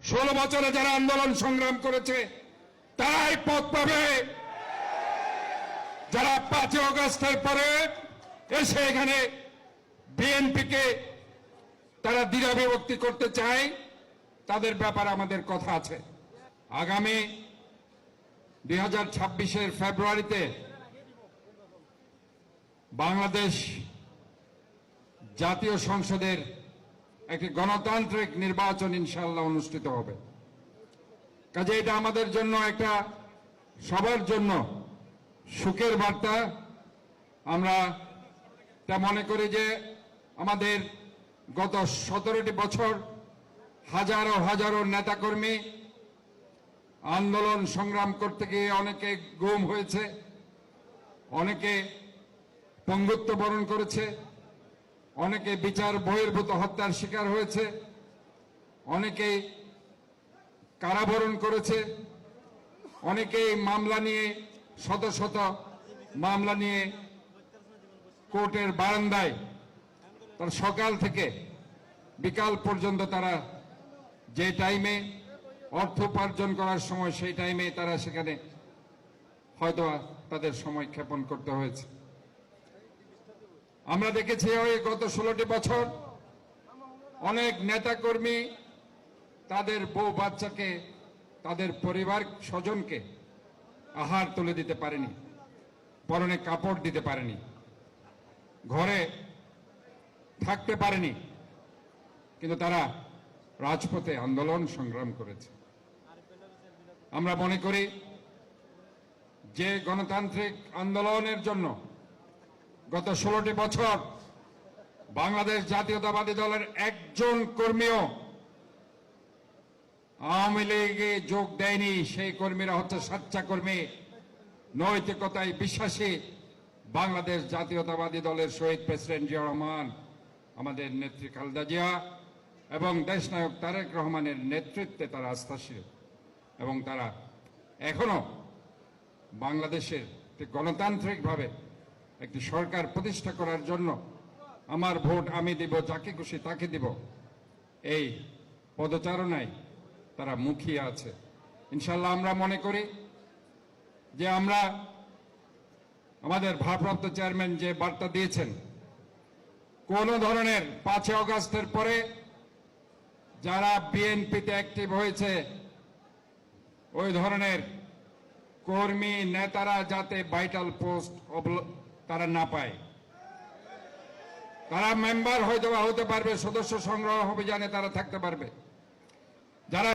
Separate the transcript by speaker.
Speaker 1: 16 বছরে যারা আন্দোলন সংগ্রাম করেছে তারাই পথ পাবে। যারা 5 আগস্টের পরে এসে এখানে বিএনপিকে তারা দ্বিধাবিভক্তি করতে চায়, তাদের ব্যাপারে আমাদের কথা আছে। আগামী 2026-এর ফেব্রুয়ারিতে বাংলাদেশ জাতীয় সংসদের একটি গণতান্ত্রিক নির্বাচন ইনশাআল্লাহ অনুষ্ঠিত হবে। কাজে এটা আমাদের জন্য একটা সবার জন্য সুখের বার্তা। আমরা তা মনে করি যে আমাদের গত 17টি বছর হাজারো হাজারো নেতাকর্মী আন্দোলন সংগ্রাম করতে গিয়ে অনেকে গুম হয়েছে, অনেকে পঙ্গুত্ব বরণ করেছে, অনেকে বিচার বহির্ভূত হত্যার শিকার হয়েছে, অনেকে কারাবরণ করেছে, অনেকেই মামলা নিয়ে শত শত মামলা নিয়ে কোর্টের বারান্দায় তার সকাল থেকে বিকাল পর্যন্ত তারা যে টাইমে অর্থ উপার্জন করার সময় সেই টাইমে তারা সেখানে হয়তো তাদের সময় ক্ষেপণ করতে হয়েছে। আমরা দেখেছি ওই গত 16টি বছর অনেক নেতাকর্মী তাদের বউ বাচ্চাকে, তাদের পরিবার স্বজনকে আহার তুলে দিতে পারেনি, পরনে কাপড় দিতে পারেনি, ঘরে থাকতে পারেনি, কিন্তু তারা রাজপথে আন্দোলন সংগ্রাম করেছে। আমরা মনে করি যে গণতান্ত্রিক আন্দোলনের জন্য গত 16টি বছর বাংলাদেশ জাতীয়তাবাদী দলের একজন কর্মীও আওয়ামী লীগে যোগ দেয়নি। সেই কর্মীরা হচ্ছে স্বেচ্ছাকর্মী, নৈতিকতায় বিশ্বাসী। বাংলাদেশ জাতীয়তাবাদী দলের শহীদ প্রেসিডেন্ট জিয়া রহমান, আমাদের নেত্রী খালেদা জিয়া এবং দেশনায়ক তারেক রহমানের নেতৃত্বে তারা আস্থাশীল এবং তারা এখনো বাংলাদেশের গণতান্ত্রিকভাবে একটি সরকার প্রতিষ্ঠা করার জন্য আমার ভোট আমি দিব, যাকে খুশি তাকে দিব, এই পদচারণায় তারা মুখিয়ে আছে। ইনশাল্লাহ আমরা মনে করি যে আমরা আমাদের ভারপ্রাপ্ত চেয়ারম্যান যে বার্তা দিয়েছেন, কোন ধরনের 5 আগস্টের পরে যারা বিএনপিতে অ্যাক্টিভ হয়েছে ওই ধরনের কর্মী নেতারা যাতে ভাইটাল পোস্ট তারা না পায়। তারা মেম্বার হয়তো হতে পারবে, সদস্য সংগ্রহ অভিযানে তারা থাকতে পারবে, যারা